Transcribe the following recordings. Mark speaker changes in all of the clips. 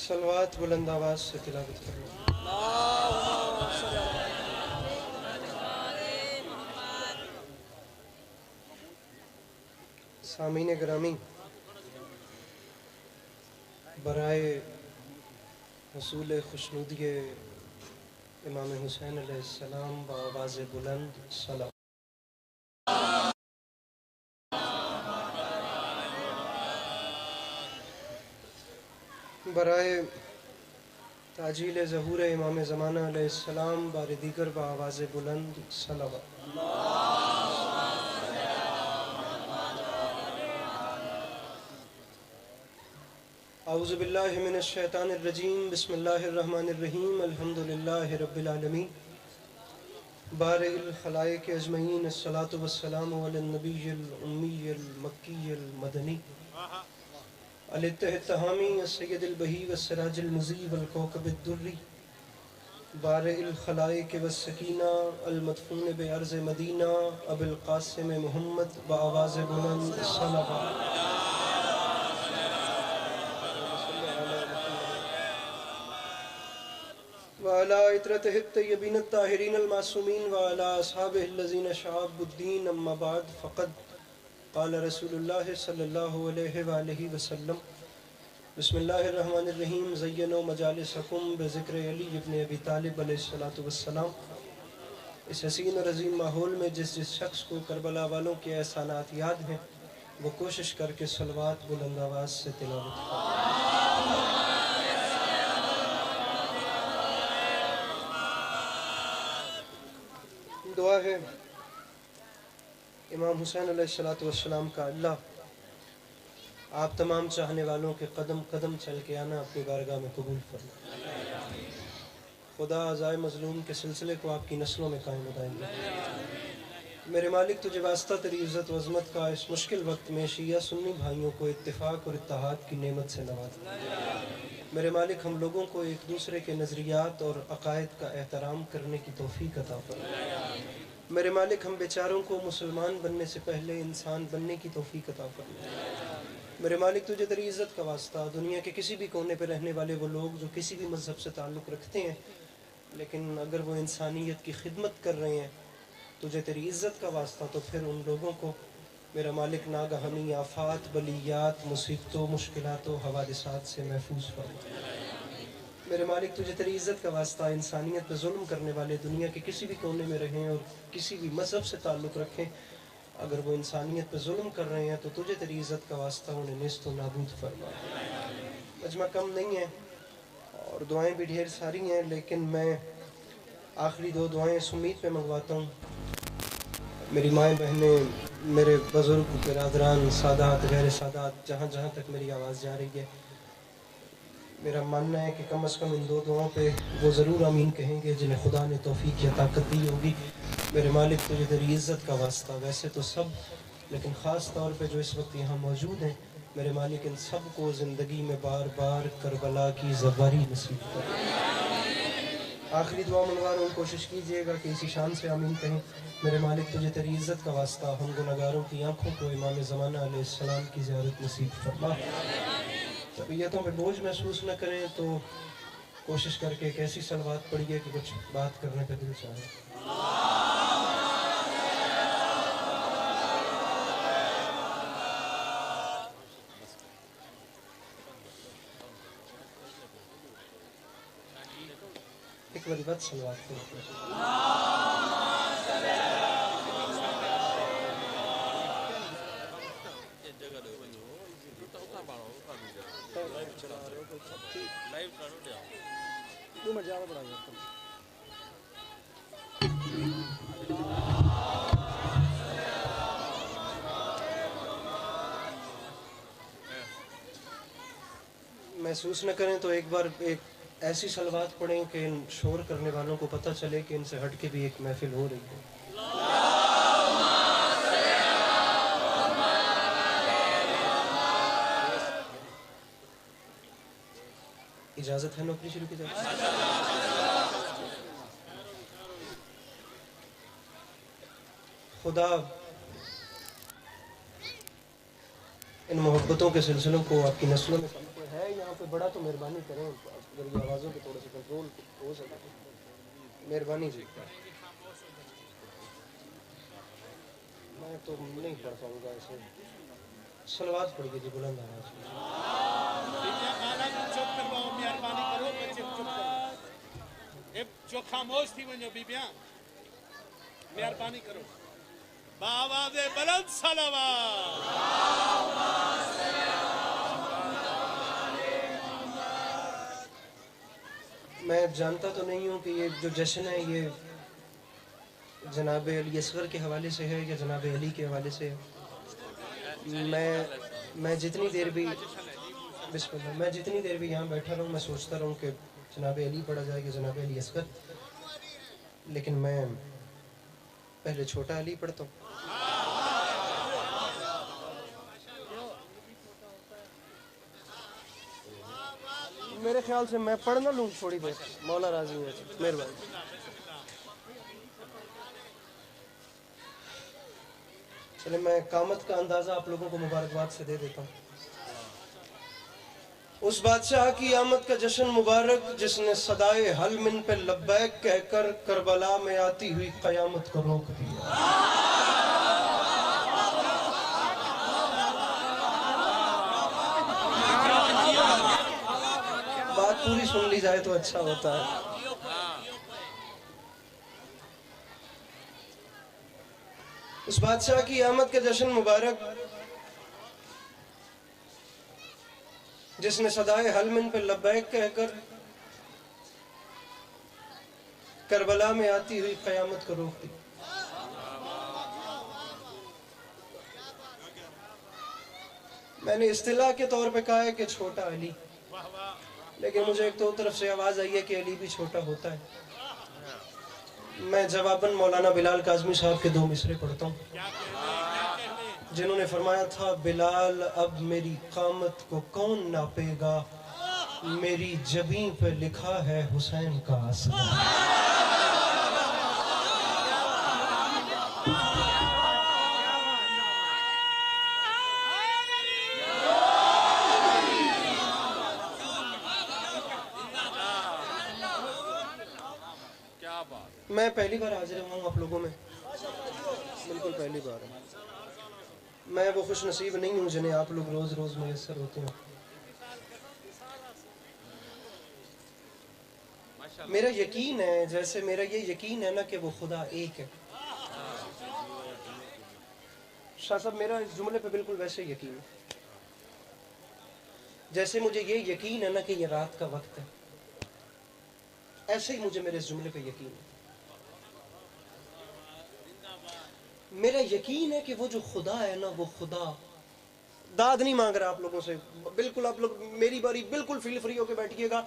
Speaker 1: सलवात बुलंद आवाज से तिलावत करना। सामीन ग्रामी, बराए हसूल खुशनुदी इमाम हुसैन अलैहिस्सलाम बावाज़ बुलंद सलाम। बराए ताजील ज़हूर इमाम ज़माना अलैहिस्सलाम बार दीगर बावाज़ बुलंद सलावत। औज़ु बिल्लाहि मिनश शैतानिर रजीम, बिस्मिल्लाहिर रहमानिर रहीम, अल्हम्दुलिल्लाहि रब्बिल आलमीन, बारिल खलाइक अजमईन, अस्सलातु वस्सलामु अलन नबिय्यिल उम्मिय्यिल मक्किय्यिल मदनी अल-इत्तिहामी अस्सय्यदिल बही वस्सिराजिल मुज़ी वल कौकबिद दुर्री, बारिल खलाइक वस्सकीना अल मदफून बिअर्ज़ मदीना अबुल क़ासिम मुहम्मद बआवाज़ बुलंद सलावत। वाला इतरतहित्तय्यबीन अत्ताहिरीन अल-मासूमीन वाला अस्हाबिहिल्लज़ीना शअबुद्दीन अम्मा बाद फ़क़द क़ाल रसूलुल्लाह सल्लल्लाहु अलैहि वआलिहि वसल्लम बिस्मिल्लाहिर रहमानिर रहीम, ज़य्यनू मजालिसकुम बिज़िक्र अली इब्न अबी तालिब अलैहिस्सलातु वस्सलाम। इस हसीन और अज़ीम माहौल में जिस जिस शख्स को करबला वालों के एहसानात याद हैं वो कोशिश करके सलवात बुलंद आवाज़ से तिलावत करें। दुआ है इमाम हुसैन अलैहिस्सलातु वस्सलाम का अल्लाह आप तमाम चाहने वालों के कदम कदम चल के आना अपनी बारगाह में कबूल फरमा। खुदा अज़ाए मज़लूम के सिलसिले को आपकी नस्लों में कायम दायम। मेरे मालिक तुझे वास्ता तेरी इज़्ज़त व अज़मत का इस मुश्किल वक्त में शिया सुन्नी भाइयों को इत्तिफ़ाक़ और इत्तेहाद की नेमत से नवाज़। मेरे मालिक हम लोगों को एक दूसरे के नज़रियात और अक़ायद का एहतराम करने की तौफ़ीक़ अता फरमा। मेरे मालिक हम बेचारों को मुसलमान बनने से पहले इंसान बनने की तौफ़ीक़ अता फरमा। मेरे मालिक तुझे तेरी इज़्ज़त का वास्ता दुनिया के किसी भी कोने पर रहने वाले वो लोग जो किसी भी मज़हब से ताल्लुक़ रखते हैं लेकिन अगर वो इंसानियत की खिदमत कर रहे हैं तुझे तेरी इज़्ज़त का वास्ता तो फिर उन लोगों को मेरा मालिक नागहानी आफ़ात बलियात मुसीबतों मुश्किलातों हवादिसात से महफूज फरमा। मेरे मालिक तुझे तेरी इज़्ज़त का वास्ता इंसानियत पर जुल्म करने वाले दुनिया के किसी भी कोने में रहें और किसी भी मज़हब से ताल्लुक़ रखें अगर वो इंसानियत पर जुल्म कर रहे हैं तो तुझे तेरी इज़्ज़त का वास्ता उन्हें निस्त व नाबूद फरमा। मजमा कम नहीं है और दुआएं भी ढेर सारी हैं लेकिन मैं आखिरी दो दुआएं इस उम्मीद पे मंगवाता हूँ मेरी माएँ बहनें मेरे बुज़ुर्ग बिरादरान सादात गैर सादात जहाँ जहाँ तक मेरी आवाज़ जा रही है मेरा मानना है कि कम से कम इन दो दुआओं पे वो ज़रूर आमीन कहेंगे जिन्हें खुदा ने तौफ़ीक़ या ताकत दी होगी। मेरे मालिक तुझे तेरी इज़्ज़त का वास्ता वैसे तो सब लेकिन ख़ास तौर पे जो इस वक्त यहाँ मौजूद हैं मेरे मालिक इन सब को ज़िंदगी में बार बार करबला की ज़वारी नसीब कर। आखिरी दुआ मनवा रहा हूँ कोशिश कीजिएगा कि इसी शान से आमीन कहें। मेरे मालिक तुझे तेरी इज़्ज़त का वास्ता हम गुनहगारों की आँखों को इमाम ज़माना अलैहिस्सलाम की ज़ियारत नसीब फरमा। तबीयतों पे बोझ महसूस न करें तो कोशिश करके एक ऐसी सलवात पढ़िए कि कुछ बात करने पे दिल चाहे। एक बारी बात सलवात करें। महसूस न करें तो एक बार एक ऐसी सलवात पढ़ें कि इन शोर करने वालों को पता चले कि इनसे हट के भी एक महफिल हो रही है। इजाज़त है नौकरी शुरू की जाए। खुदा इन मोहब्बतों के सिलसिलों को आपकी नस्लों में है यहाँ यहाँ पे बड़ा तो मेहरबानी करें, अगर ये आवाज़ों पे थोड़ा सा कंट्रोल हो सके, मेहरबानी जी। मैं तो नहीं पढ़ पाऊँगा ऐसे, सलवात पढ़िए जी बुलंद आवाज़ में।
Speaker 2: चुप करवाओ, मेहरबानी करो, बच्चे चुप करो, जो खामोश थी वञो बीबियां, मेहरबानी करो, बावाज़े बुलंद सलावत।
Speaker 1: मैं जानता तो नहीं हूँ कि ये जो जश्न है ये जनाब अली असगर के हवाले से है या जनाब अली के हवाले से है। मैं जितनी देर भी बिस्मिल्लाह, मैं जितनी देर भी यहाँ बैठा रहूँ मैं सोचता रहूँ कि जनाब अली पढ़ा जाए कि जनाब अली असगर, लेकिन मैं पहले छोटा अली पढ़ता हूँ। मेरे ख्याल से मैं पढ़ ना लूँ थोड़ी देर, मौला राजी है, मेहरबानी। चले मैं कामत का अंदाज़ा आप लोगों को मुबारकबाद से दे देता हूँ। उस बादशाह की आमद का जश्न मुबारक जिसने सदाए हल मिन पे लब्बैक कहकर करबला में आती हुई क़यामत को रोक दिया। बात पूरी सुन ली जाए तो अच्छा होता है। उस बादशाह की आमद का जश्न मुबारक जिसने सदाए हल मिन पे लब्बैक कहकर करबला में आती हुई क़यामत को रोक दी। मैंने इस्तिलाह के तौर पे कहा है कि छोटा अली, लेकिन मुझे एक तो तरफ से आवाज आई है कि अली भी छोटा होता है। मैं जवाबन मौलाना बिलाल काज़मी साहब के 2 मिसरे पढ़ता हूँ, जिन्होंने फरमाया था, बिलाल अब मेरी कामत को कौन नापेगा, मेरी जबीं पे लिखा है हुसैन का असर। मैं पहली बार हाजिर हुआ हूँ आप लोगों में, बिल्कुल पहली बार है। मैं वो खुश नसीब नहीं हूँ जिन्हें आप लोग रोज रोज मुयस्सर होते हैं। मेरा यकीन है, जैसे मेरा ये यकीन है ना कि वो खुदा एक है। शाह साहब, मेरा इस जुमले पे बिल्कुल वैसे यकीन है जैसे मुझे ये यकीन है ना कि ये रात का वक्त है, ऐसे ही मुझे मेरे इस जुमले पे यकीन है। मेरा यकीन है कि वो जो खुदा है ना, वो खुदा दाद नहीं मांग रहा आप लोगों से, बिल्कुल आप लोग मेरी बारी बिल्कुल फील फ्री होकर बैठिएगा।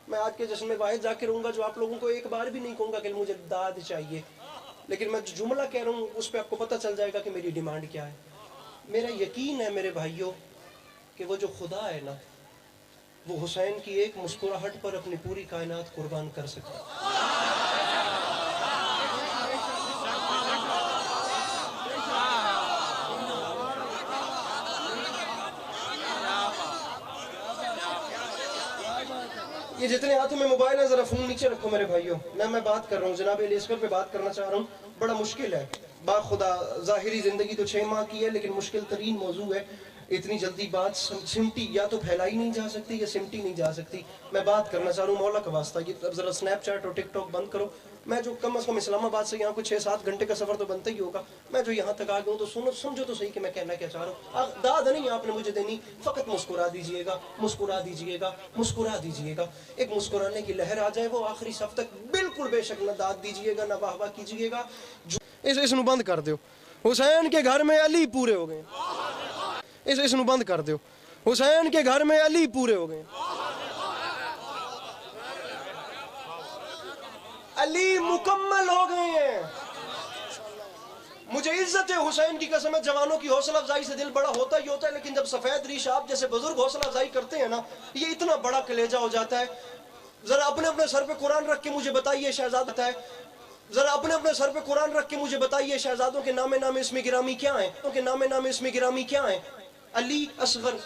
Speaker 1: मैं आज के जश्न में वाहिद जाकिर रहूंगा जो आप लोगों को एक बार भी नहीं कहूंगा कि मुझे दाद चाहिए, लेकिन मैं जो जुमला कह रहा हूँ उस पर आपको पता चल जाएगा कि मेरी डिमांड क्या है। मेरा यकीन है मेरे भाइयों कि वो जो खुदा है ना, वो हुसैन की एक मुस्कुराहट पर अपनी पूरी कायनात कुर्बान कर सकता है। ये जितने हाथों में मोबाइल है जरा फोन नीचे रखो मेरे भाइयों। मैं बात कर रहा हूँ जनाब अली असगर पे बात करना चाह रहा हूँ। बड़ा मुश्किल है, बाखुदा ज़ाहिरी जिंदगी तो 6 माह की है, लेकिन मुश्किल तरीन मौजू है। इतनी जल्दी बात सिमटी या तो फैलाई नहीं जा सकती या सिमटी नहीं जा सकती। मैं बात करना चाह रहा हूँ मौला का वास्ता, ये जरा स्नैपचैट और टिकटॉक बंद करो। मैं जो कम अज़ कम इस्लामाबाद से यहाँ कुछ 6-7 घंटे का सफ़र तो बनता ही होगा। मैं जो यहाँ तक आ गया हूँ तो सुनो, समझो तो सही कि मैं कहना क्या चाह रहा हूँ। दाद नहीं आपने मुझे देनी, फ़कत मुस्कुरा दीजिएगा, मुस्कुरा दीजिएगा, मुस्कुरा दीजिएगा। एक मुस्कुराने की लहर आ जाए वो आखिरी सफ तक, बिल्कुल बेशक न दाद दीजिएगा ना वाह कीजिएगा। इसनू बंद कर दो। हुसैन के घर में अली पूरे हो गए। इसनू बंद कर दो। हुसैन के घर में अली पूरे हो गए। अली मुकम्मल हो गए हैं। मुझे इज्जत है हुसैन की कसम है, जवानों की हौसला अफजाई से दिल बड़ा होता ही होता है, लेकिन जब सफेद रीश आप जैसे बुजुर्ग हौसला अफजाई करते हैं ना, ये इतना बड़ा कलेजा हो जाता है। जरा अपने अपने सर पे कुरान रख के मुझे बताइए शहजाद है, जरा अपने अपने सर पे कुरान रख के मुझे बताइए शहजादों के नामे नामे इसमें गिरामी क्या है, उनके नामे नामे इसमें गिरामी क्या है? अली असगर,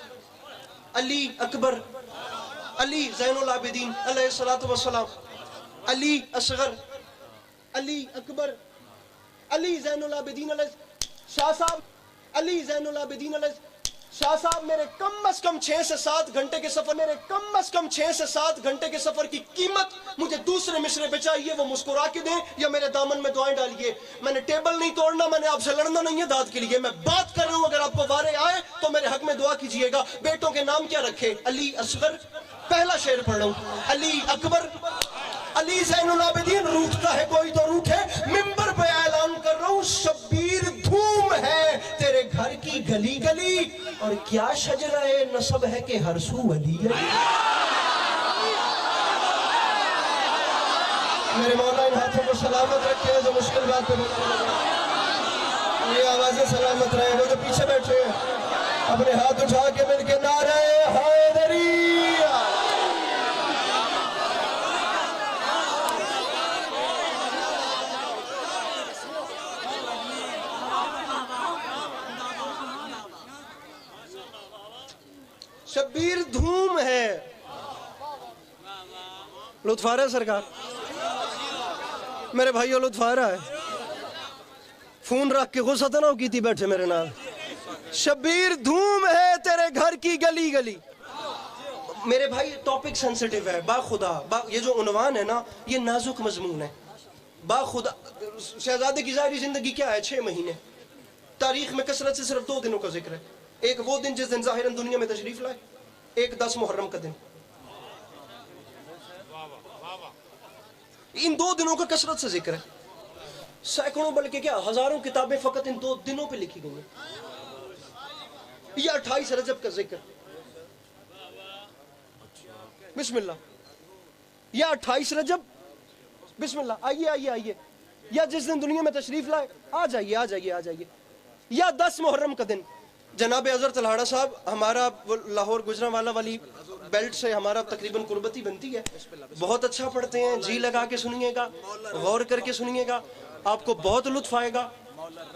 Speaker 1: अली अकबर, अली ज़ैनुल आबिदीन अलैहिस्सलातु वस्सलाम, अली असगर, अली अकबर, अली ज़ैनुल आबिदीन शाह साहब, अली ज़ैनुल आबिदीन शाह साहब, मेरे कम से कम 6 से 7 घंटे के सफर, मेरे कम से कम 6 से 7 घंटे के सफर की कीमत मुझे दूसरे मिसरे पे चाहिए, वो मुस्कुरा के दें या मेरे दामन में दुआएं डालिए। मैंने टेबल नहीं तोड़ना, मैंने आपसे लड़ना नहीं है दाद के लिए, मैं बात कर रहा हूं। अगर आपको वारे आए तो मेरे हक में दुआ कीजिएगा। बेटों के नाम क्या रखे? अली असगर, पहला शेर पढ़ रहा हूं, अली अकबर, अली ज़ैनुल आबिदीन, रूठता है कोई तो रूठे, मिंबर पे ऐलान कर रहा हूं, शब्बीर धूम है तेरे घर की गली गली, और क्या शजरा-ए नसब है कि हर सू अली अली। मेरे मौला इन हाथों को सलामत रखे जो मुश्किल बात पे ये आवाजें सलामत रहे। वो जो पीछे बैठे हैं अपने हाथ उठा के मिलके नारे हैदरी। शब्बीर धूम है, लुत्फ आ रहा है सरकार, मेरे भाइयों लुत्फ आ रहा है। फोन रख के गुस्सा तो ना की थी बैठे मेरे नाल। शब्बीर धूम है तेरे घर की गली गली। मेरे भाई टॉपिक सेंसिटिव है, बाखुदा ये जो उन्वान है ना, ये नाजुक मजमून है। बाखुदा शहजादे की ज़ाहिरी जिंदगी क्या है? 6 महीने। तारीख में कसरत से सिर्फ 2 दिनों का जिक्र है। एक वो दिन जिस दिन ज़ाहिरन दुनिया में तशरीफ लाए, एक 10 मुहर्रम का दिन। इन 2 दिनों का कसरत से जिक्र है। सैकड़ों बल्कि क्या हजारों किताबें फकत इन 2 दिनों पे लिखी गई हैं। यह 28 रजब का जिक्र, बिस्मिल्लाह, यह 28 रजब, बिस्मिल्लाह, आइए आइए आइए, या जिस दिन दुनिया में तशरीफ लाए, आ जाइए आ जाइए आ जाइए। या 10 मुहर्रम का दिन। जनाब अजहर तलहाड़ा साहब, हमारा लाहौर गुजरांवाला वाली बेल्ट से हमारा तकरीबन कुर्बती बनती है। बहुत अच्छा पढ़ते हैं, जी लगा के सुनिएगा, गौर करके सुनिएगा, आपको बहुत लुत्फ आएगा।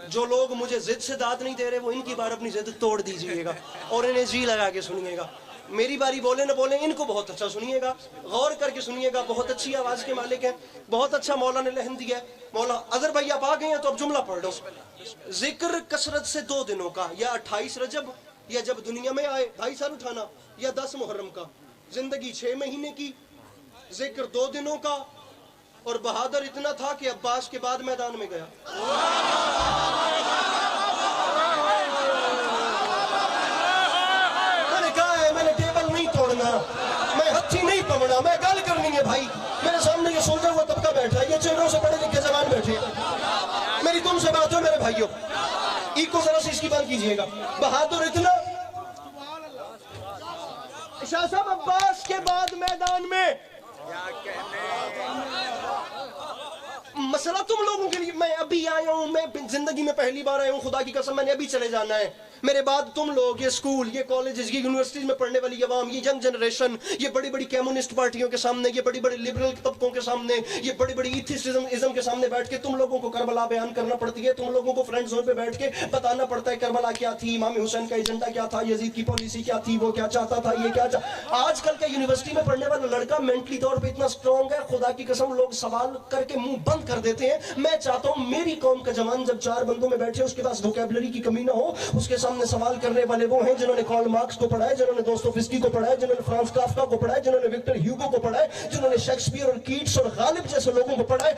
Speaker 1: जो लोग मुझे जिद से दाद नहीं दे रहे, वो इनकी बार अपनी जिद तोड़ दीजिएगा और इन्हें जी लगा के सुनिएगा। मेरी बारी बोले न बोले, इनको बहुत अच्छा सुनिएगा, गौर करके सुनिएगा। बहुत अच्छी आवाज के मालिक हैं, बहुत अच्छा मौला ने लहन दिया है। मौला अजहर भाई आप आ गए हैं तो अब जुमला पढ़ लो। जिक्र कसरत से 2 दिनों का, या 28 रजब, या जब दुनिया में आए 2.5 साल उठाना, या 10 मुहर्रम का। जिंदगी 6 महीने की, जिक्र 2 दिनों का, और बहादुर इतना था कि अब्बास के बाद मैदान में गया। मैंने कहा है, मैंने टेबल नहीं तोड़ना, मैं हथी नहीं पवना, मैं गल करनी है भाई। मेरे सामने ये सोचा हुआ तबका बैठा है, ये चेहरों से पढ़े लिखे जवान बैठे। मेरी तुमसे बात हो मेरे भाइयों, इको जरा से इसकी बात कीजिएगा। बहादुर इतना, शाह साहब अब्बास के बाद मैदान में। मसला तुम लोगों के लिए, मैं अभी आया हूँ, मैं जिंदगी में पहली बार आया हूँ, खुदा की कसम मैंने अभी चले जाना है। मेरे बाद तुम लोग, ये स्कूल, ये कॉलेजेस, ये यूनिवर्सिटीज में पढ़ने वाली अवाम, ये यंग जनरेशन, ये बड़ी बड़ी कम्युनिस्ट पार्टियों के सामने, ये बड़ी बड़ी लिबरल तबकों के सामने, ये बड़ी बड़ी इथिस्टिज्म के सामने बैठ के तुम लोगों को करबला बयान करना पड़ती है। तुम लोगों को फ्रेंड जोन पे बैठ के बताना पड़ता है करबला क्या थी, इमाम हुसैन का एजेंडा क्या था, यजीद की पॉलिसी क्या थी, वो क्या चाहता था, ये क्या आजकल का यूनिवर्सिटी में पढ़ने वाला लड़का मेंटली तौर पर इतना स्ट्रॉन्ग है, खुदा की कसम लोग सवाल करके मुंह बंद कर देते हैं। मैं चाहता हूं मेरी कौम का जवान जब 4 बंदों में बैठे, उसके पास वोकैबुलरी की कमी ना हो, उसके सामने सवाल करने वाले वो हैं जिन्होंने कार्ल मार्क्स को पढ़ा है, जिन्होंने दोस्तोयेव्स्की को पढ़ा है, जिन्होंने फ्रांस काफ्का को पढ़ा है, जिन्होंने विक्टर ह्यूगो को पढ़ा है, जिन्होंने शेक्सपियर और कीट्स और गालिब जैसे लोगों को पढ़ा है।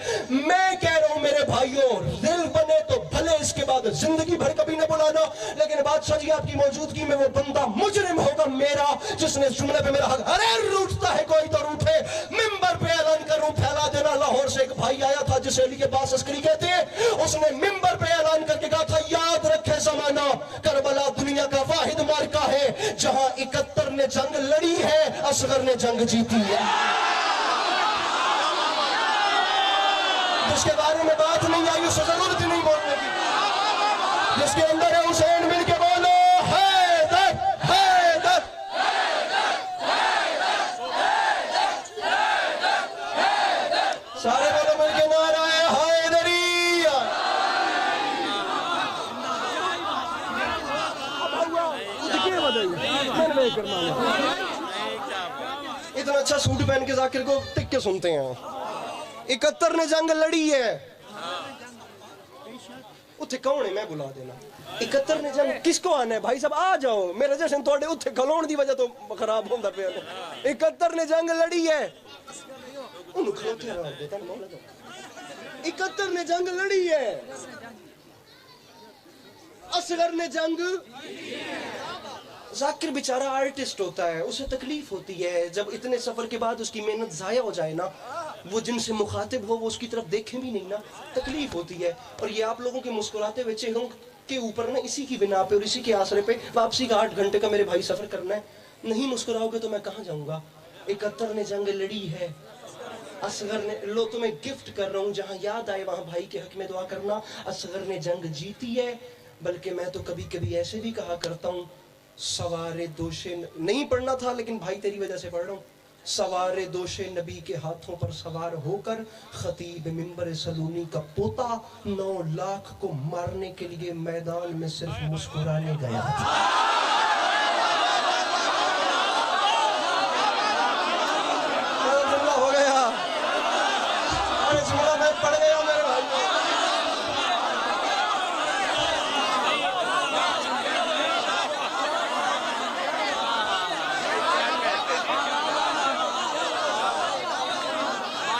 Speaker 1: मैं कह रहा हूं मेरे भाइयों, दिल बने तो भले इसके बाद जिंदगी भर कभी न बुलाना, लेकिन बादशाह जी आपकी मौजूदगी में वो बंदा मुजरिम होगा मेरा, जिसने जुमले पे मेरा हक, अरे रूठता है कोई तो रूठे, मिंबर पे ऐलान करूं फैला देना। लाहौर से एक भाई आया था जिसे अली अब्बास अस्करी कहते हैं, उसने मिंबर पे ऐलान करके कहा था, याद रखे जमाना, करबला दुनिया का वाहिद मार्का है जहां 71 ने जंग लड़ी है, असगर ने जंग जीती है। जिसके बारे में बात नहीं आई उसे जरूरत नहीं बोलने की, जिसके अंदर है हुसैन मिलके बोलो हैदर हैदर। सारे बोलो मिलके नारा है हैदरिया। कितना अच्छा सूट पहन के जाकिर को टिक के सुनते हैं। 71 ने जंग लड़ी है, उत्थे कौन है मैं बुला देना। 71 ने जंग किसको आना है भाई साहब, आ जाओ मेरे जैसे थोड़े उत्थे खलोण दी वजह तो खराब होंदा पे। 71 ने जंग लड़ी है, उन्हें खलोते रहो देता मौला तो। 71 ने जंग लड़ी है, असगर ने जंग। जाकिर बेचारा आर्टिस्ट होता है, उसे तकलीफ होती है जब इतने सफर के बाद उसकी मेहनत जाया हो जाए ना, वो जिनसे मुखातिब हो वो उसकी तरफ देखें भी नहीं ना, तकलीफ होती है। और ये आप लोगों के मुस्कुराते हुए चेहरों के ऊपर ना इसी की बिना पे और इसी के आसरे पे वापसी का 8 घंटे का मेरे भाई सफर करना है। नहीं मुस्कुराओगे तो मैं कहाँ जाऊंगा। 71 ने जंग लड़ी है, असगर ने, लो तुम्हें गिफ्ट कर रहा हूँ, जहाँ याद आए वहाँ भाई के हक में दुआ करना। असगर ने जंग जीती है, बल्कि मैं तो कभी कभी ऐसे भी कहा करता हूँ, सवारे दोशे नहीं पढ़ना था लेकिन भाई तेरी वजह से पढ़ रहा हूँ। सवारे दोशे नबी के हाथों पर सवार होकर खतीब मिंबर सलूनी का पोता 9 लाख को मारने के लिए मैदान में सिर्फ मुस्कुराने गया था। हो गया, अरे जुमला मैं पढ़ गया मेरे भाई।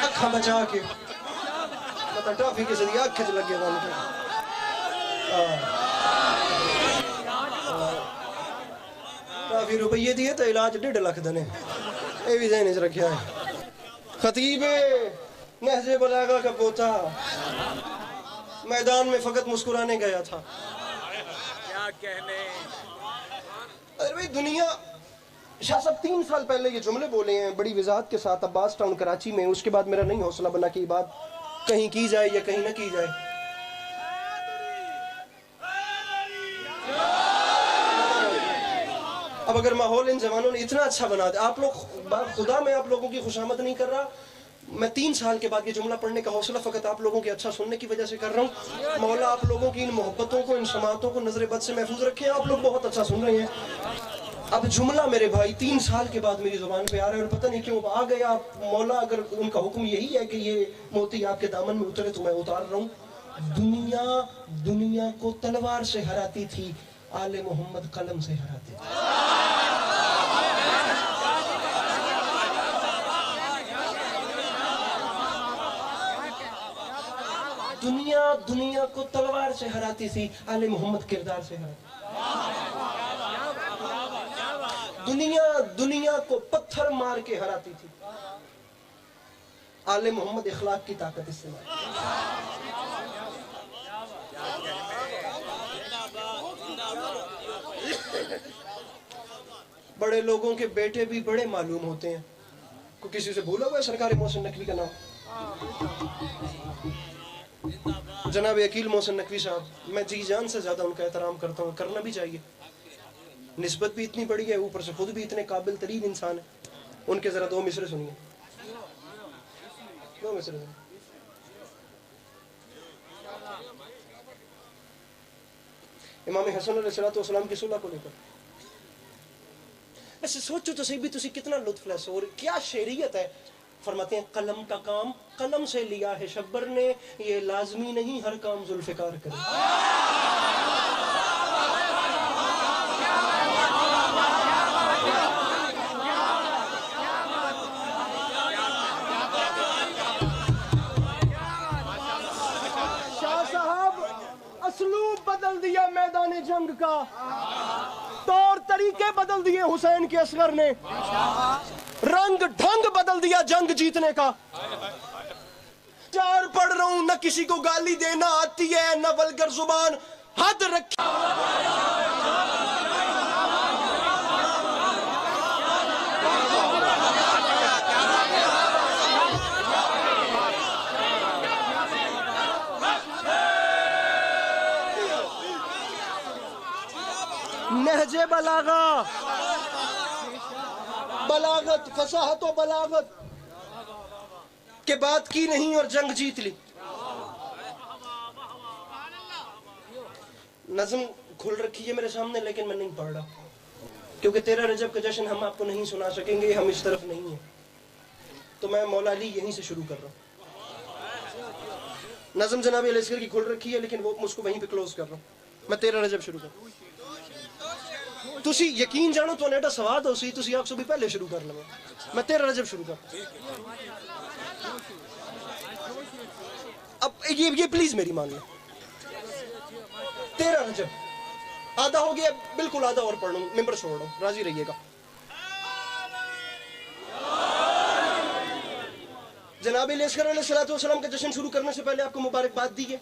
Speaker 1: अखा बचा के मतलब टॉफी के जरिए अख च लगे बन के काफी रुपये दिए तो इलाज 1.5 लाख देने, ये भी ज़हन च रखा है। खतीब नहजे बलागा का पोता मैदान में फकत मुस्कुराने गया था।
Speaker 2: क्या कहने।
Speaker 1: अरे भाई दुनिया, शाह साहब 3 साल पहले ये जुमले बोले हैं बड़ी वजाहत के साथ अब्बास टाउन कराची में। उसके बाद मेरा नहीं हौसला बना कि बात कहीं की जाए या कहीं ना की जाए। अब अगर माहौल इन जवानों ने इतना अच्छा बना दिया, आप लोग, खुदा मैं आप लोगों की खुशामद नहीं कर रहा, मैं 3 साल के बाद ये जुमला पढ़ने का हौसला फकत आप लोगों के अच्छा सुनने की वजह से कर रहा हूँ। मौला आप लोगों की इन मोहब्बतों को, इन समातों को नजर बद से महफूज रखे। आप लोग बहुत अच्छा सुन रहे हैं। अब जुमला मेरे भाई 3 साल के बाद मेरी जुबान पे आ रहा है और पता नहीं क्यों आ गया। मौला अगर उनका हुक्म यही है कि ये मोती आपके दामन में उतरे तो मैं उतार रहा हूँ। दुनिया दुनिया को तलवार से हराती थी, आले मोहम्मद कलम से हराते थे। दुनिया दुनिया को तलवार से हराती थी, आले मोहम्मद किरदार से हराती। दुनिया दुनिया को पत्थर मार के हराती थी, आले मोहम्मद इखलाक की ताकत इस्तेमाल। बड़े लोगों के बेटे भी बड़े मालूम होते हैं। को किसी से भूला हुआ है सरकारी मोहसिन नकवी का नाम? जनाब अकील मोहसिन नकवी साहब, मैं जी जान से ज्यादा उनका एहतराम करता हूँ, करना भी चाहिए। निस्बत भी इतनी बड़ी है, ऊपर से खुद भी इतने काबिल तरीन इंसान है। उनके जरा 2 मिसरे सुनिए, 2 मिसरे सुनिए। इमाम हसन अलैहिस्सलाम की सुलह को लेकर ऐसे सोचो तो सही भी तुसी कितना लुत्फ ले और क्या शेरियत है। फरमाते हैं कलम का काम कलम से लिया है शब्बर ने, ये लाजमी नहीं हर काम जुल्फिकार करे। शाह साहब असलूब बदल दिया मैदान जंग का, तौर तरीके बदल दिए हुसैन के असगर ने, रंग ढंग बदल दिया जंग जीतने का। 4 पढ़ रहा हूं, न किसी को गाली देना आती है न वल्गर जुबान, हद रखी। नहजे बलागा, बलागत फसाहत और बलागत के बात की नहीं और जंग जीत ली। नज़म खुल रखी है मेरे सामने लेकिन मैं नहीं पढ़ रहा। क्योंकि 13 रजब का जश्न हम आपको नहीं सुना सकेंगे, हम इस तरफ नहीं है, तो मैं मौला अली यहीं से शुरू कर रहा हूँ। नज़म जनाब अलैहिस्सलाम की खुल रखी है, लेकिन वो उसको वहीं पे क्लोज कर रहा हूँ। मैं 13 रजब शुरू कर। तुसी यकीन जानो तो नेटा सवाद हो सी, तुसी आप भी पहले शुरू कर लो। मैं 13 रजब शुरू कर। अब ये प्लीज मेरी मान लो। 13 रजब आधा हो गया, बिल्कुल आधा और पढ़ लूँ, मेंबर छोड़ दो, राजी रहिएगा। जनाब अलैहिस्सलाम का जश्न शुरू करने से पहले आपको मुबारकबाद दी है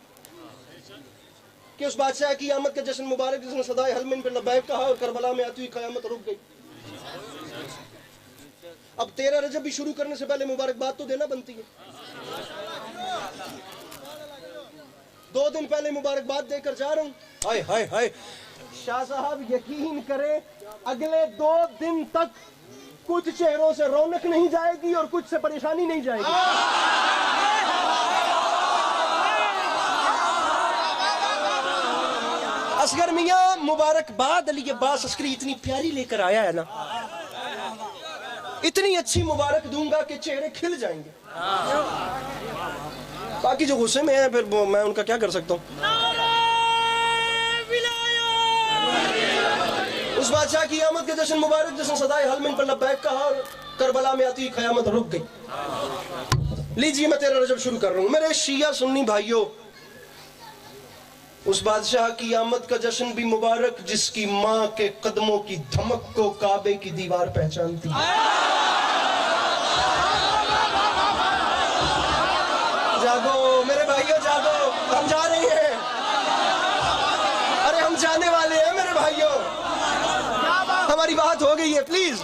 Speaker 1: कि उस बादशाह की आमद का जश्न मुबारक जिसने सदाए हल मिन पे लब्बैक कहा और करबला में आती हुई क़यामत रुक गई। अब 13 रजब भी शुरू करने से पहले मुबारकबाद तो देना बनती है। 2 दिन पहले मुबारकबाद देकर जा रहा हूँ। हाय हाय हाय शाह साहब, यकीन करें अगले 2 दिन तक कुछ चेहरों से रौनक नहीं जाएगी और कुछ से परेशानी नहीं जाएगी। असगर मियां मुबारकबाद अली अब्बास अस्करी इतनी प्यारी लेकर आया है ना, इतनी अच्छी मुबारक दूंगा कि चेहरे खिल जाएंगे। बाकी जो गुस्से में है फिर मैं उनका क्या कर सकता हूँ। उस बादशाह की आमद के जश्न मुबारक जिसने सदाए हल मिन पर लब्बैक कहा और करबला में आती क़यामत रुक गई। लीजिए मैं 13 रजब शुरू कर रहा हूँ। मेरे शिया सुन्नी भाइयों, उस बादशाह की आमद का जश्न भी मुबारक जिसकी माँ के कदमों की धमक को काबे की दीवार पहचानती है। जागो मेरे भाइयों जागो, हम जा रहे हैं। अरे हम जाने वाले हैं मेरे भाइयों, हमारी बात हो गई है प्लीज।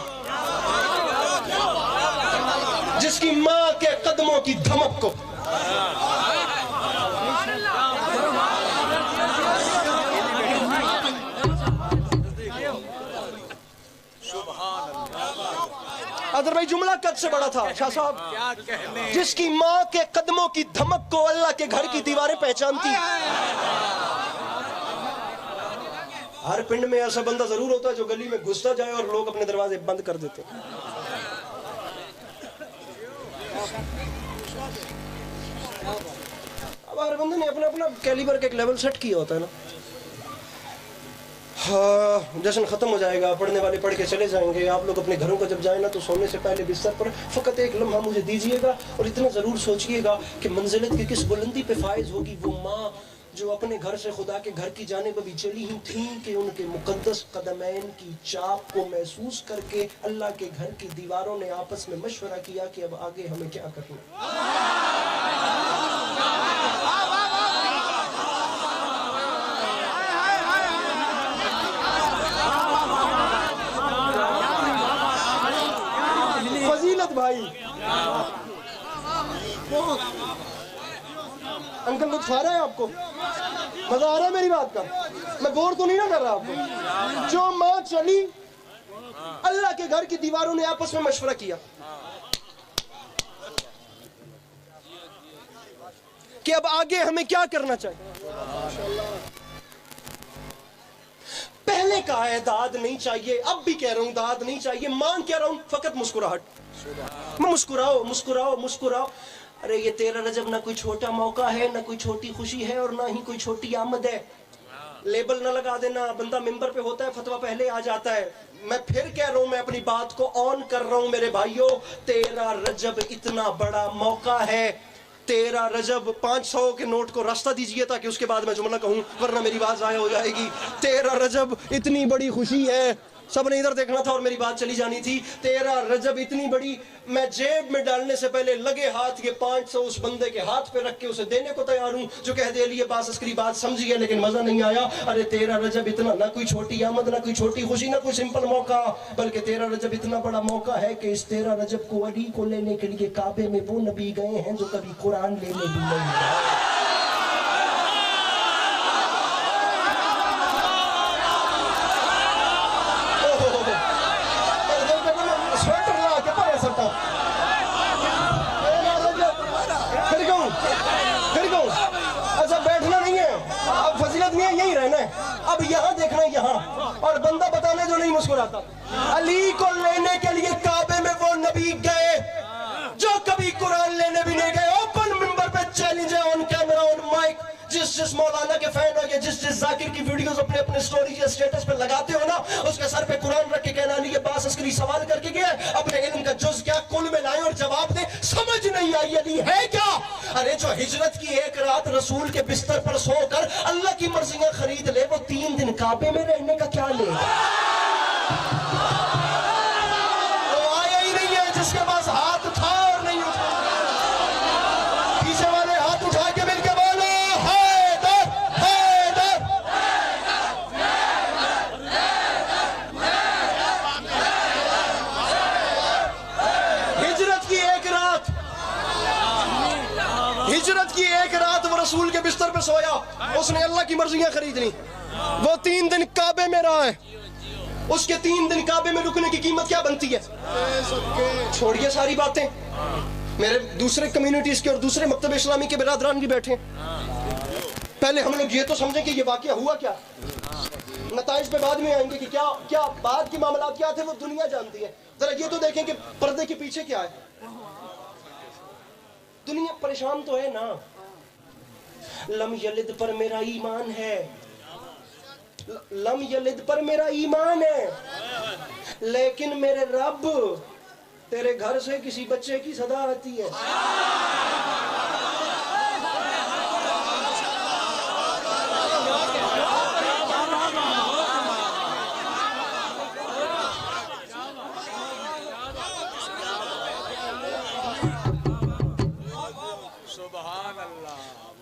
Speaker 1: जिसकी माँ के कदमों की धमक को अदर भाई जुमला कद से बड़ा था शाह साहब। जिसकी माँ के कदमों की धमक को अल्लाह के घर की दीवारें पहचानती। हर पिंड में ऐसा बंदा जरूर होता है जो गली में घुसता जाए और लोग अपने दरवाजे बंद कर देते। अब हर बंदे ने अपना अपना कैलिबर का एक लेवल सेट किया होता है ना। हाँ, जश्न खत्म हो जाएगा, पढ़ने वाले पढ़ के चले जाएंगे। आप लोग अपने घरों को जब जाए ना तो सोने से पहले बिस्तर पर फकत एक लम्हा मुझे दीजिएगा और इतना जरूर सोचिएगा कि मंजिलत की किस बुलंदी पे फायज होगी वो माँ जो अपने घर से खुदा के घर की जानिब अभी चली ही थी कि उनके मुकद्दस कदमैन की चाप को महसूस करके अल्लाह के घर की दीवारों ने आपस में मशवरा किया कि अब आगे हमें क्या करना। फजीलत भाई, अंकल लुत्फ आ रहा है आपको? मजा आ रहा है मेरी बात का? मैं बोर तो नहीं ना कर रहा आपको? जो माँ चली, अल्लाह के घर की दीवारों ने आपस में मशवरा किया कि अब आगे हमें क्या करना चाहिए। पहले कहा है दाद नहीं चाहिए, अब भी कह रहा हूं दाद नहीं चाहिए। मांग क्या रहा हूं? फकत मुस्कुराहट। मुस्कुराओ मुस्कुराओ मुस्कुराओ। अरे ये 13 रजब ना कोई छोटा मौका है, ना कोई छोटी खुशी है और ना ही कोई छोटी आमद है। लेबल ना लगा देना, बंदा मिंबर पे होता है फतवा पहले आ जाता है। मैं फिर कह रहा हूं, मैं अपनी बात को ऑन कर रहा हूं मेरे भाइयों। 13 रजब इतना बड़ा मौका है। 13 रजब 500 के नोट को रास्ता दीजिए ताकि उसके बाद मैं जुमला कहूं, वरना मेरी बात ज़ाया हो जाएगी। 13 रजब इतनी बड़ी खुशी है, सबने इधर देखना था और मेरी बात चली जानी थी। 13 रजब इतनी बड़ी, मैं जेब में डालने से पहले लगे हाथ ये 500 उस बंदे के हाथ पे रख के उसे देने को तैयार हूं जो कह दे लिए बात अस्करी बात समझ गया लेकिन मजा नहीं आया। अरे 13 रजब इतना, ना कोई छोटी आमद, ना कोई छोटी खुशी, ना कोई सिंपल मौका, बल्कि 13 रजब इतना बड़ा मौका है कि इस 13 रजब को अली को लेने के लिए काबे में वो नबी गए हैं जो कभी कुरान लेने भी नहीं गए। अच्छा बैठना नहीं है, अब फजीलत नहीं है, यही रहना है। अब यहाँ देखना है यहाँ, और बंदा बताने जो नहीं मुस्कुराता। अली को लेने के लिए काबे में वो नबी गए जो कभी कुरान लेने भी नहीं गए। ओपन मिंबर पे चैलेंज है, ऑन कैमरा, ऑन माइक। जिस मौलाना के फैन हो या जिस जाकिर की वीडियोस अपने अपने स्टोरी या स्टेटस पे लगाते हो ना, उसके सर पे कुरान रख के कहना नहीं, ये बास अस्करी सवाल करके गया, अपने इल्म का जुज क्या कुल में लाए और जवाब दे। समझ नहीं आई अली है क्या? अरे जो हिजरत की एक रात रसूल के बिस्तर पर सोकर अल्लाह की मर्जियां खरीद ले, वो 3 दिन काबे में रहने का क्या ले? वो आया ही नहीं है जिसके पास हाथ था और नहीं उठा। पीछे वाले हाथ उठा के मिलकर बोलो हैदर हैदर। हिजरत की एक रात वो रसूल के बिस्तर पे सोया, उसने अल्लाह की मर्जियां खरीद ली। वो 3 दिन काबे में रहा है। उसके 3 दिन काबे में रुकने की कीमत क्या बनती है? छोड़िए सारी बातें, मेरे दूसरे कम्युनिटीज के और दूसरे मकतब इस्लामी के बिरादरान भी बैठे। पहले हम लोग ये तो समझें कि ये वाकया हुआ क्या। नताइज पे बाद में आएंगे कि क्या क्या बाद के मामला क्या थे, वो दुनिया जानती है। जरा ये तो देखें कि पर्दे के पीछे क्या है। दुनिया परेशान तो है ना। लम यलिद पर मेरा ईमान है, लम यलिद पर मेरा ईमान है, लेकिन मेरे रब तेरे घर से किसी बच्चे की सदा आती है।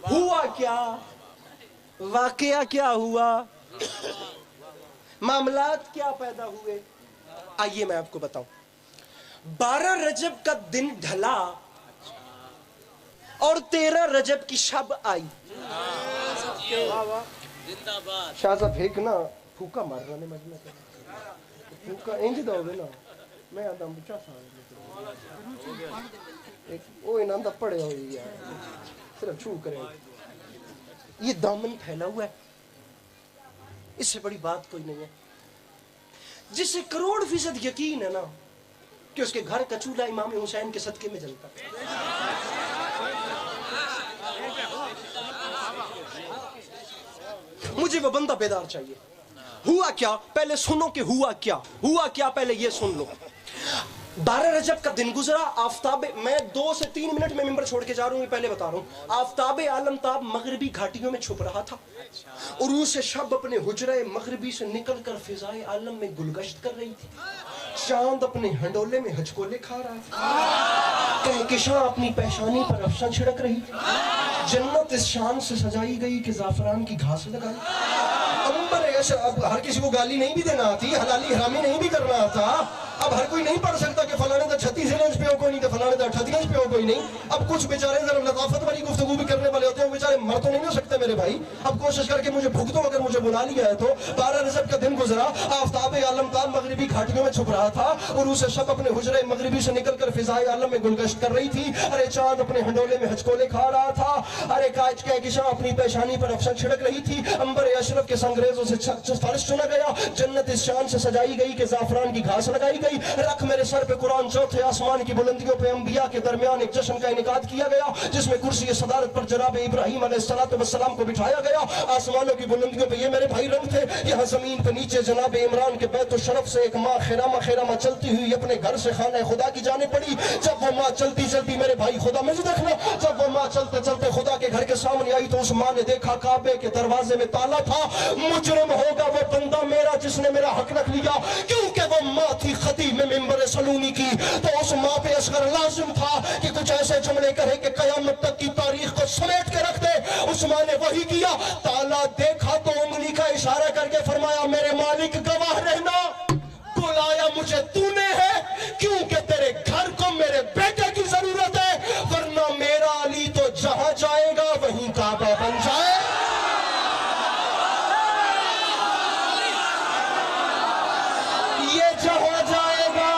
Speaker 1: हुआ क्या, वाकया क्या हुआ, मामलात क्या पैदा हुए, आइए मैं आपको बताऊं। 12 रजब का दिन ढला और 13 रजब की शब आई। शाह साहब फेंक ना, फूका मारना ने मजना फूका इंज दोगे ना, मैं आता हूं 50 साल एक ओ इनाम दा पड़े हुई यार, सिर्फ छू करे। ये दामन फैला हुआ है, इससे बड़ी बात कोई नहीं है। जिसे करोड़ फीसद यकीन है ना कि उसके घर का चूल्हा इमाम हुसैन के सदके में जलता। मुझे वो बंदा बेदार चाहिए। हुआ क्या पहले सुनो कि हुआ क्या पहले ये सुन लो। 12 रजब का दिन गुजरा, आफ्ताब, मैं 2 से 3 मिनट में मिंबर छोड़ के जा रहा हूँ, पहले बता रहा हूँ। आफ्ताब आलमताब मगरबी घाटियों में छुप रहा था। उरूस शब अपने हुजरे मगरबी से निकलकर फिजाए आलम में गुलगश्त कर रही थी। चांद अपने हंडोले में हजकोले खा रहा था। कहकशां अपनी पेशानी पर अफसा छिड़क रही थी। जन्नत इस शान से सजाई गई कि जाफरान की घास लगाई। अंबर अब हर किसी को गाली नहीं भी देना आती, हलाली हरामी नहीं भी करना आता। अब हर कोई नहीं पढ़ सकता कि फलाने तो 36 इंच पे हो कोई नहीं, तो फलाने तो 38 इंच पे हो कोई नहीं। अब कुछ बेचारे जरा लताफत वाली गुफ्तगू भी करने वाले होते हैं, बेचारे मर तो नहीं हो सकते मेरे भाई। अब कोशिश करके मुझे भुगतो, अगर मुझे बुला लिया है तो। 12 रजब का दिन गुजरा, आफ्ताब आलमताब मगरिबी घाटियों में छुप रहा था और उसे शब अपने हुजरे मगरिबी से निकलकर फिजाए आलम में गुलगश्त कर रही थी। अरे चांद अपने हंडोले में हजकोले खा रहा था। अरे काज कहकशां अपनी पेशानी पर अफसा छिड़क रही थी। अंबर अशरफ के संगरेजों से फर्श चुना गया। जन्नत इस शान से सजाई गई कि जाफरान की घास लगाई गई। रख मेरे सर पे कुरान, चौथे आसमान की बुलंदियों पे अंबिया के दरमियान एक जश्न का इनेकाद किया गया, जिसमें कुर्सी सदारत पर जनाब इब्राहिम अलैहिस्सलाम को बिठाया गया। आसमानों की बुलंदियों पे ये मेरे भाई रंग थे। यहाँ जमीन पे नीचे जनाब इमरान के बैत शरफ से एक माँ खैरामा चलती हुई अपने घर से खाना खुदा की जाने पड़ी। जब वो माँ चलती चलती, मेरे भाई खुदा मुझे देखना, जब वो माँ चलते चलते खुदा के घर के सामने आई तो उस माँ ने देखा काबे के दरवाजे में ताला था। मुजरिम होगा वो बंदा मेरा जिसने मेरा हक रख लिया, क्योंकि वो माँ थी खतीब मिंबर सलूनी की। तो उस माँ पे असगर लाजिम था कि कुछ ऐसे जुमले कहे कि कयामत तक की तारीख को समेट के रख दे। उस माँ ने वही किया। ताला देखा तो उंगली का इशारा करके फरमाया, मेरे मालिक गवाह रहना, बुलाया मुझे तूने है क्योंकि तेरे घर को मेरे बेटे की जरूरत है, वरना मेरा अली तो जहां जाएगा वहीं काबा बन जाए। ये जहां जाएगा,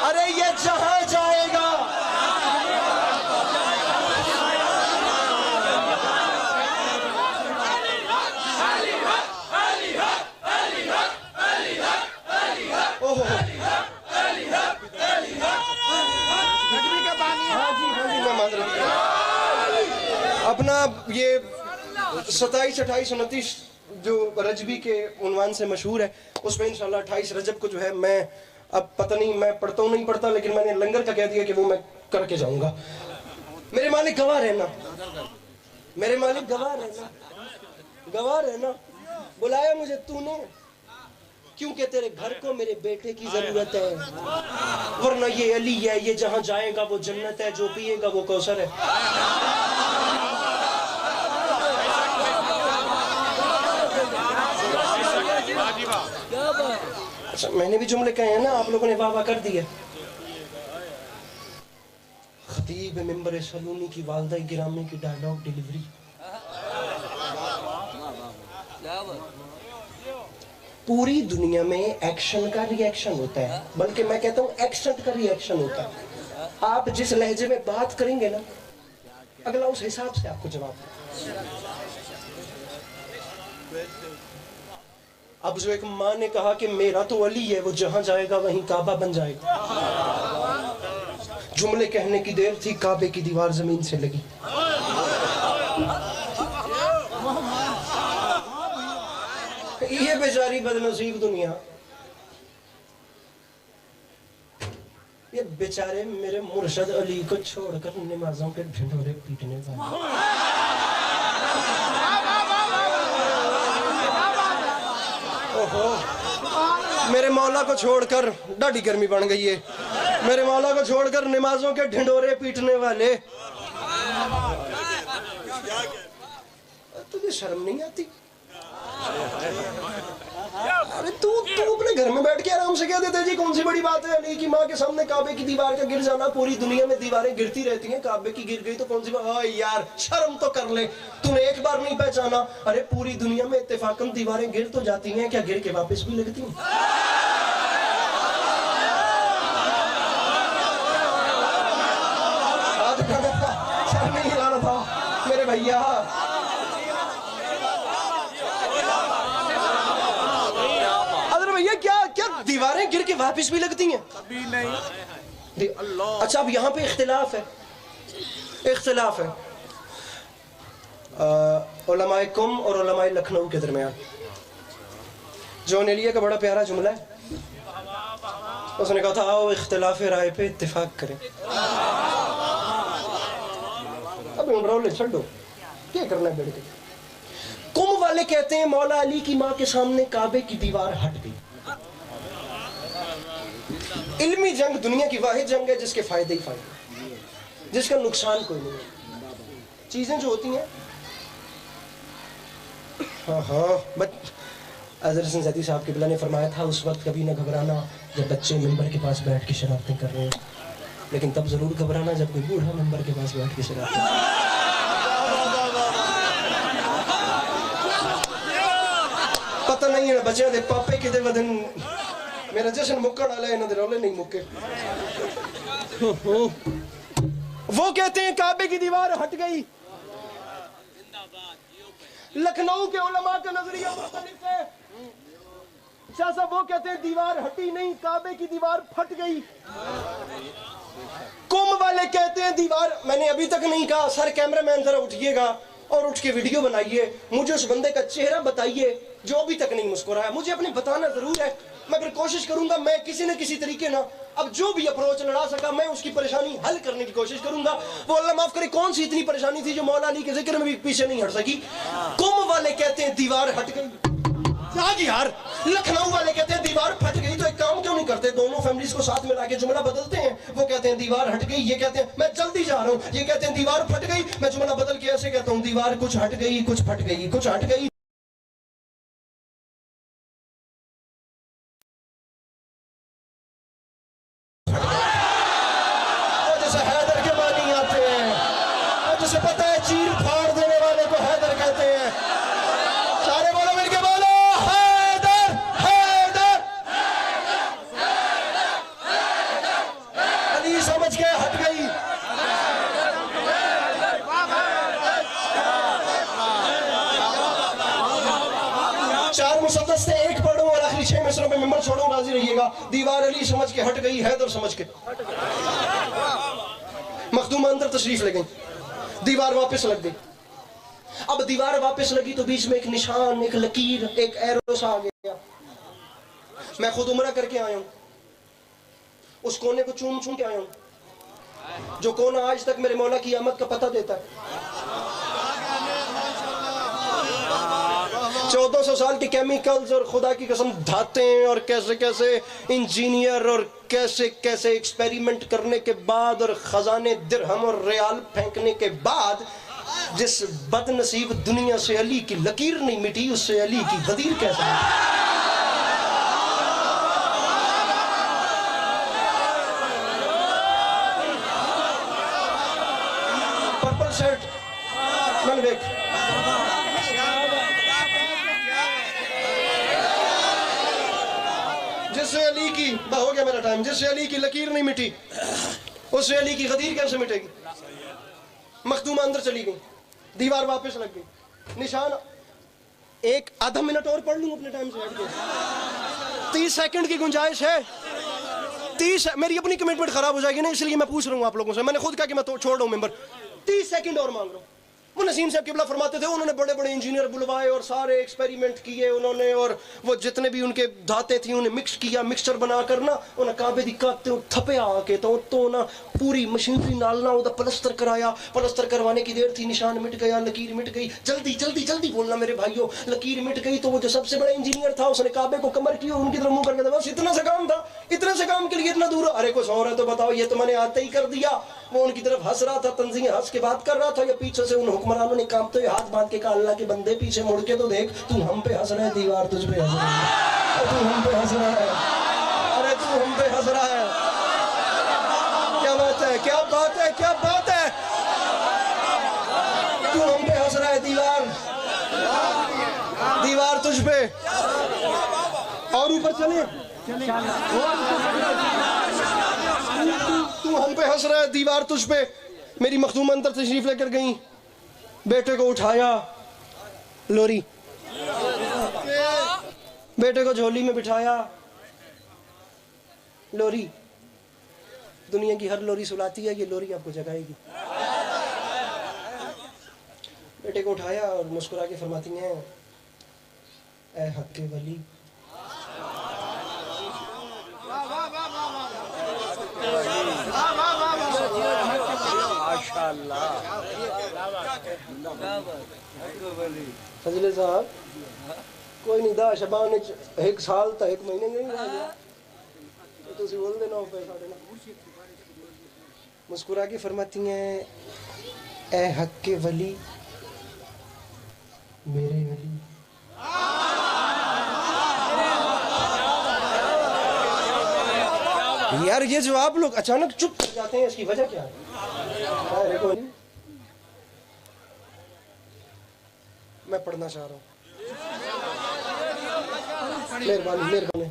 Speaker 1: अरे ये जहां जाएगा, 27, 28, 29 जो रजबी के उन्वान से मशहूर है, उसमें इंशाल्लाह 28 रजब को जो है, मैं अब पता नहीं मैं पढ़ता हूँ नहीं पढ़ता, लेकिन मैंने लंगर का कह दिया कि वो मैं करके जाऊंगा। मेरे मालिक गवाह रहना, मेरे मालिक गवाह रहना, गवाह रहना। बुलाया मुझे तूने क्योंकि तेरे घर को मेरे बेटे की जरूरत है, वरना ये अली है, ये जहां जाएगा वो जन्नत है, जो पिएगा वो कौसर है। अच्छा, मैंने भी जुमले कहे हैं ना, आप लोगों ने वाह वाह कर दिया। खतीब मिंबर सलूनी की वालदा गिरामी की डायलॉग डिलीवरी। पूरी दुनिया में एक्शन का रिएक्शन होता है, बल्कि मैं कहता हूं एक्सेंट का रिएक्शन होता है। आप जिस लहजे में बात करेंगे ना, अगला उस हिसाब से आपको जवाब देगा। अब जो एक माँ ने कहा कि मेरा तो अली है, वो जहां जाएगा वहीं काबा बन जाएगा। जुमले कहने की देर थी, काबे की दीवार जमीन से लगी। ये बेचारी बदनसीब दुनिया, ये बेचारे मेरे मुर्शद अली को छोड़कर नमाजों के ढिंढोरे पीटने वाले। ओहो, मेरे मौला को छोड़कर, डाढ़ी गर्मी बन गई है, मेरे मौला को छोड़कर नमाजों के ढिंढोरे पीटने वाले। तुझे शर्म नहीं आती? अरे तू अपने घर में बैठ के आराम से कह देते जी कौन सी बड़ी बात है, अली की माँ के सामने काबे की दीवार का गिर जाना। पूरी दुनिया में दीवारें गिरती रहती हैं, काबे की गिर गई तो कौन सी बात? यार शर्म तो कर ले, तूने एक बार नहीं पहचाना? अरे पूरी दुनिया में इत्तेफाकन दीवारें गिर तो जाती हैं, क्या गिर के वापस भी लगती हैं? शर्म नहीं लाना था मेरे भैया। दीवारें गिर के वापस भी लगती हैं? कभी नहीं। अच्छा, अब यहाँ पे इख्तिलाफ है, इख्तिलाफ है उलमाए कुम और उलमाए लखनऊ के दरमियान। जॉन एलिया का बड़ा प्यारा जुमला है, उसने कहा था आओ इख्तिलाफ राय पे इत्तिफाक करें। अब उमरोले छोड़ दो, क्या करना है बैठ के। कुम वाले कहते हैं मौला अली की माँ के सामने काबे की दीवार हट गई। इल्मी जंग दुनिया की वाहिद जंग है जिसके फायदे ही फायदे, जिसका नुकसान कोई नहीं है। चीजें जो होती हैं, बट हज़रत हसन ज़ैदी साहब क़िबला ने फरमाया था उस वक्त कभी ना घबराना जब बच्चे मिंबर के पास बैठ के शरारतें कर रहे हैं, लेकिन तब जरूर घबराना जब कोई बूढ़ा मिंबर के पास बैठ के शरारतें। पता नहीं है बच्चे दे पापे किते वदन मेरा जश्न मुक्कड़ वाला है, इन्होंने रौले नहीं मुक्के। वो कहते हैं काबे की दीवार हट गई। लखनऊ के उलमा का नजरिया मुख्तलिफ है। शाह साहब वो कहते हैं दीवार हटी नहीं, काबे की दीवार फट गई। कुम वाले कहते हैं दीवार, मैंने अभी तक नहीं कहा, सर कैमरामैन जरा उठिएगा और उठ के वीडियो बनाइए, मुझे उस बंदे का चेहरा बताइए जो अभी तक नहीं मुस्कुराया। मुझे अपने बताना जरूर है, मैं फिर कोशिश करूंगा, मैं किसी न किसी तरीके ना अब जो भी अप्रोच लड़ा सका मैं उसकी परेशानी हल करने की कोशिश करूंगा। वो अल्लाह माफ करे कौन सी इतनी परेशानी थी जो मौला अली के जिक्र में भी पीछे नहीं हट सकी। कुम वाले कहते हैं दीवार हट गई, यार लखनऊ वाले कहते हैं दीवार फट गई, तो एक काम क्यों नहीं करते, दोनों फैमिलीज को साथ में लाके जुमला बदलते हैं। वो कहते हैं दीवार हट गई, ये कहते हैं मैं जल्दी जा रहा हूँ, ये कहते हैं दीवार फट गई, मैं जुमला बदल के ऐसे कहता हूँ दीवार कुछ हट गई, कुछ फट गई, कुछ हट गई। पता है चीर फाड़ देने वाले को हैदर कहते हैं। सारे बोलो मिलके बोलो हैदर हैदर। अली समझ के हट गई। चार मुसद्दस से एक पढ़ो और आखिरी 6 मिसरों में मिंबर छोड़ो, राजी रहिएगा। दीवार अली समझ के हट गई, हैदर समझ के। मखदूम अंदर तशरीफ ले गई, दीवार वापस लग गई। अब दीवार वापस लगी तो बीच में एक निशान, एक लकीर, एक एरो सा आ गया। मैं खुद उम्रा करके आया हूं, उस कोने को चूम चूम के आया हूं, जो कोना आज तक मेरे मौला की आमद का पता देता है। 1400 साल के केमिकल्स और खुदा की कसम धातें और कैसे कैसे इंजीनियर और कैसे कैसे एक्सपेरिमेंट करने के बाद और खजाने दिरहम और रियाल फेंकने के बाद जिस बदनसीब दुनिया से अली की लकीर नहीं मिटी, उससे अली की गदीर कैसे मिटी? पर्पल शर्ट मन देख, जिससे अली की हो गया मेरा टाइम, जिससे अली की लकीर नहीं मिटी उससे अली की गदीर कैसे मिटेगी? मखदूमा अंदर चली गई, दीवार वापस लग गई, निशान। एक आधा मिनट और पढ़ लूं अपने टाइम से हट के, 30 सेकंड की गुंजाइश है। 30, मेरी अपनी कमिटमेंट खराब हो जाएगी ना, इसलिए मैं पूछ रहा हूं आप लोगों से। मैंने खुद कहा कि मैं तो छोड़ रहा हूं मेंबर, 30 सेकंड और मांग रहा हूं। वो नसीम साहब किबला फरमाते थे, उन्होंने बड़े बड़े इंजीनियर बुलवाए और सारे एक्सपेरिमेंट किए उन्होंने, और वो जितने भी उनके धाते थी उन्हें मिक्स किया, मिक्सचर बनाकर ना उन्हें काबे दी काते थपे आके तो ना पूरी मशीनरी नाल ना उदा प्लस्तर कराया। प्लस्तर करवाने की देर थी, निशान मिट गया, लकीर मिट गई। जल्दी जल्दी जल्दी बोलना मेरे भाइयों, लकीर मिट गई। तो वो जो सबसे बड़ा इंजीनियर था उसने काबे को कमर की और उनकी तरफ मुंह करके, बस इतना सा काम था, इतने से काम के लिए इतना दूर। अरे कुछ और है तो बताओ, ये तो मैंने आते ही कर दिया। वो उनकी तरफ हंस रहा था, तंजीम हंस के बात कर रहा था, या पीछे से उन हुक्मरानों ने काम तो हाथ बांध के कहा, अल्लाह के बंदे पीछे मुड़ के तो देख, तू हम पे हंस रहा है, दीवार तुझ पे हंस रहा है, तू हम पे हंस रहा है, अरे तू हम पे हंस रहा है। क्या बात है, क्या बात है, क्या बात है, तू हम पे हंस रहा है, दीवार तुझ पे। और ऊपर चले, तू हम पे हंस रहा है, दीवार तुझ पे। मेरी मखदूम अंदर तशरीफ लेकर गई, बेटे को उठाया, लोरी, बेटे को झोली में बिठाया, लोरी। दुनिया की हर लोरी सुलाती है, ये लोरी आपको जगाएगी। बेटे को उठाया और मुस्कुरा के फरमाती हैं, ऐ हक के वली, फजले साहब कोई नहीं दा शबान 1 साल तक 1 महीने नहीं रह गया तो तुसी बोल देना हो पैसा देना। मुस्कुरा के फरमाती हैं, ऐ हक के वली, मेरे वली। यार ये जो आप लोग अचानक चुप कर जाते हैं, इसकी वजह क्या है? मैं पढ़ना चाह रहा हूँ, मेहरबानी मेहरबानी।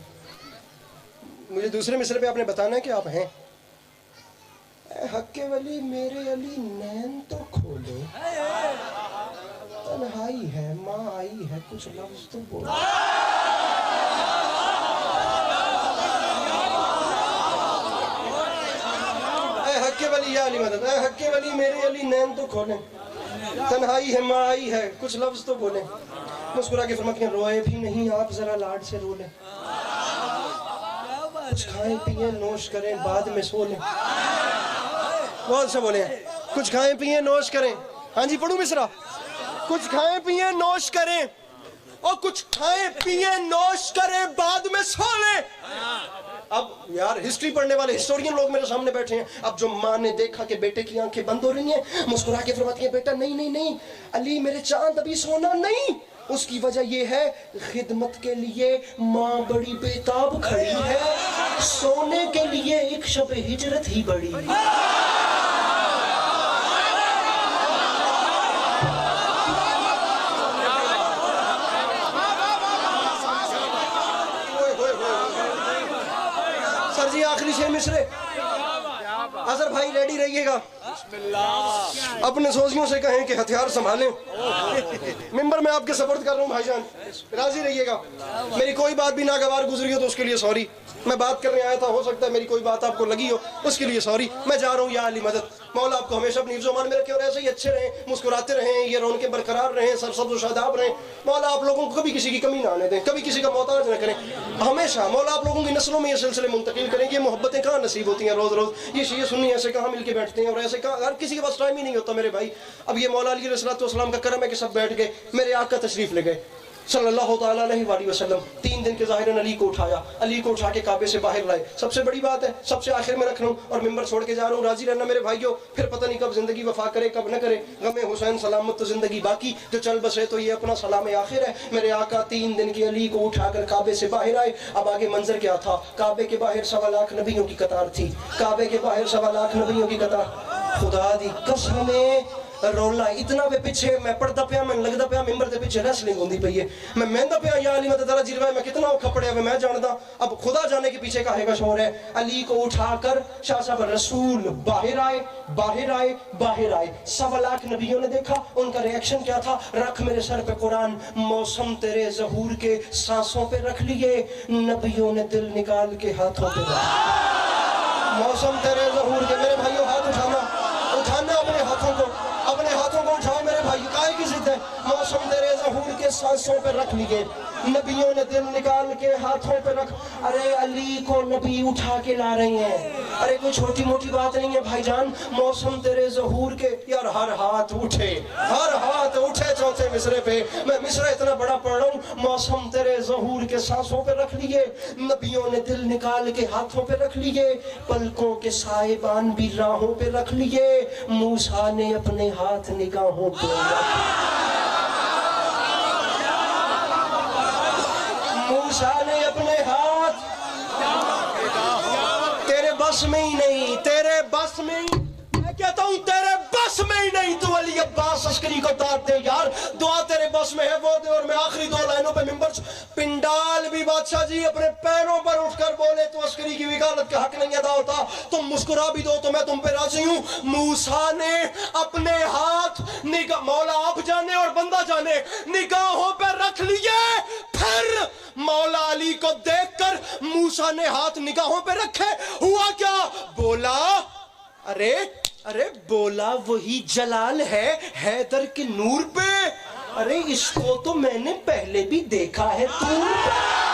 Speaker 1: मुझे दूसरे मिसरे पे आपने बताना है कि आप हैं। हक्के वली मेरे अली नैन तो खोलो, तन्हाई है, माँ आई है, कुछ लफ्ज तो बोलो। हक्के वली या अली मदद, हक्के वली मेरे अली नैन तो खोले, तन्हाई है, माँ आई है, कुछ लफ्ज तो बोले। मुस्कुरा के फरमाती हैं, रोए भी नहीं आप, जरा लाड से रो लें, कुछ खाएं पिए नोश करें, बाद में सो लें। बहुत सा बोले, कुछ खाएं पिए नोश करें। हाँ जी पढ़ू मिसरा, कुछ खाएं पिए नोश करें, और कुछ खाएं पिए नोश करें, बाद में सो लें। अब यार हिस्ट्री पढ़ने वाले हिस्टोरियन लोग मेरे सामने बैठे हैं। अब जो माँ ने देखा कि बेटे की आंखें बंद हो रही हैं, मुस्कुरा के फरमाती है, बेटा नहीं नहीं नहीं अली मेरे चांद अभी सोना नहीं। उसकी वजह यह है, खिदमत के लिए माँ बड़ी बेताब खड़ी है, सोने के लिए एक शब हिजरत ही बड़ी। सर जी आखिरी 6 मिसरे, अजहर भाई रेडी रहिएगा। अपने सोजियों से कहें कि हथियार संभालें। मिंबर में आपके सपोर्ट कर रहा हूँ भाईजान, राजी रहिएगा। मेरी कोई बात भी नागवार गुजरी हो तो उसके लिए सॉरी। मैं बात करने आया था, हो सकता है मेरी कोई बात आपको लगी हो, उसके लिए सॉरी। मैं जा रहा हूँ, या अली मदद। मौला आपको हमेशा अपनी हिफ्ज़-ओ-मान में रखे और ऐसे ही अच्छे रहें, मुस्कुराते रहें, ये रौनकें बरकरार रहें, सरसब्ज़ और शादाब रहें। मौला आप लोगों को कभी किसी की कमी ना आने दें, कभी किसी का मोहताज न करें। हमेशा मौला आप लोगों की नस्लों में ये सिलसिले मुंतकिल करें। ये मोहब्बतें कहाँ नसीब होती हैं रोज़ रोज़। ये शिया सुन्नी ऐसे कहाँ मिल के बैठते हैं और ऐसे कहाँ, हर किसी के पास टाइम ही नहीं होता मेरे भाई। अब ये मौला अली अलैहिस्सलाम का करम है कि सब बैठ गए, मेरे आका तशरीफ ले गए सल्लल्लाहु तआला अलैहि वसल्लम। 3 दिन के ज़ाहिरन अली को उठाया, अली को उठा के काबे से बाहर लाए। सबसे बड़ी बात है, सबसे आखिर में रख रहा हूँ और मिंबर छोड़ के जा रहा हूँ। राजी रहना मेरे भाइयों, फिर पता नहीं कब जिंदगी वफा करे कब न करे। गमे हुसैन सलामत तो जिंदगी बाकी, जो चल बसे तो ये अपना सलाम आखिर है। मेरे आका 3 दिन के अली को उठाकर काबे से बाहर आए। अब आगे मंजर क्या था? काबे के बाहर 1.25 लाख नबियों की कतार थी। काबे के बाहर 1.25 लाख नबियों की कतार। खुदा दी कसम रोला इतना वे पीछे मैं पढ़ता पिया, मैं लगता पिया मिंबर दे पीछे रेसलिंग होंदी पई है। मैं मेहंदा पिया या अली मदद अल्लाह जिरवा मैं कितना औखा पड़िया मैं जानदा। अब खुदा जाने के पीछे का है शोर है। अली को उठाकर शाह साहब रसूल बाहर आए, बाहर आए, बाहर आए। 1.25 लाख नबियों ने देखा, उनका रिएक्शन क्या था? रख मेरे सर पे कुरान, मौसम तेरे ज़हूर के सांसों पे रख लिए। नबियों ने दिल निकाल के हाथों पे रखा। मौसम तेरे ज़हूर के, मेरे भाइयों हाथ उठाना, उठाना अपने हाथों को, अपने हाथों को उठाओ मेरे भाई, काहे की जिद है? मौसम तेरे ज़हूर के सांसों पे रख लिए। नबियों ने दिल निकाल के हाथों पे रख। अरे अली को नबी उठा के ला रहे हैं। अरे कोई छोटी मोटी बात नहीं है भाईजान। मौसम तेरे ज़हूर के, यार हर हाथ उठे, हर हाथ उठे चौथे मिसरे पे। मैं मिसरा इतना बड़ा पढ़ रहा हूँ। मौसम तेरे ज़हूर के सांसों पे रख लिए। नबियों ने दिल निकाल के हाथों पे रख लिए। पलकों के साहिबान भी राहों पे रख लिए। मूसा ने अपने हाथ निगाहों पे मूसा ने अपने हाथ, तेरे बस में ही नहीं, तेरे बस में ही, मैं कहता हूँ तेरे बस में ही नहीं। तू अली अब्बास अस्करी को दाद दे यार, दुआ तेरे बस में है वो दे। और मैं आखिरी 2 लाइनों पे मिंबर पिंडाल भी बादशाह जी अपने पैरों पर उठकर बोले तो अस्करी की वकालत का हक नहीं अदा होता। तुम मुस्कुरा भी दो तो मैं तुम पे राजी हूँ। मूसा ने अपने हाथ निगाह, मौला आप जाने और बंदा जाने, निगाहों पर रख लिए। फिर मौला अली को देखकर मूसा ने हाथ निगाहों पे रखे। हुआ क्या? बोला अरे अरे बोला वही जलाल है हैदर के नूर पे। अरे इसको तो मैंने पहले भी देखा है दूर पे।